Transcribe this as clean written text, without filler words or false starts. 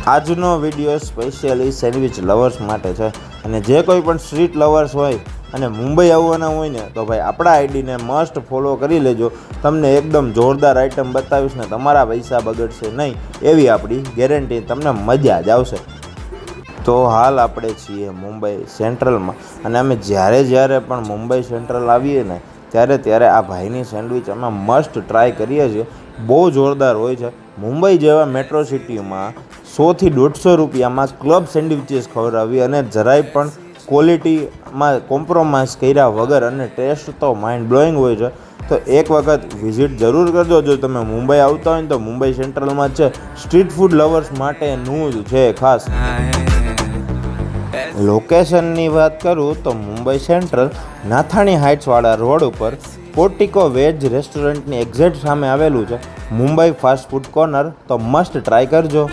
આજનો video specially sandwich lovers માટે છે અને જે કોઈ પણ સ્ટ્રીટ લવર્સ હોય અને મુંબઈ આવવાના હોય ને તો ભાઈ આપણા આઈડીને મસ્ટ ફોલો કરી લેજો. તમને એકદમ જોરદાર આઈટમ બતાવીશ ને તમારા પૈસા બગડશે નહીં એવી આપણી ગેરંટી, તમને મજા જ આવશે. તો હાલ આપણે છીએ મુંબઈ સેન્ટ્રલમાં અને અમે જ્યારે પણ મુંબઈ સેન્ટ્રલ આવીએ ને ત્યારે આ ભાઈની સેન્ડવિચ અમે મસ્ટ ટ્રાય કરીએ છીએ. બહુ જોરદાર હોય છે. મુંબઈ જેવા મેટ્રો સિટીમાં 100 થી 150 રૂપિયામાં ક્લબ સેન્ડવિચીસ ખવડાવી અને જરાય પણ ક્વોલિટીમાં કોમ્પ્રોમાઇઝ કર્યા વગર અને ટેસ્ટ તો માઇન્ડ બ્લોઈંગ હોય છે. તો એક વખત વિઝિટ જરૂર કરજો. જો તમે મુંબઈ આવતા હોય ને તો મુંબઈ સેન્ટ્રલમાં છે. સ્ટ્રીટ ફૂડ લવર્સ માટેનું જ છે ખાસ. લોકેશનની વાત કરું તો મુંબઈ સેન્ટ્રલ નાથાણી હાઇટ્સવાળા રોડ ઉપર પોર્ટિકો વેજ રેસ્ટોરન્ટની એક્ઝેક્ટ સામે આવેલું છે મુંબઈ ફાસ્ટ ફૂડ કોર્નર. તો મસ્ટ ટ્રાય કરજો.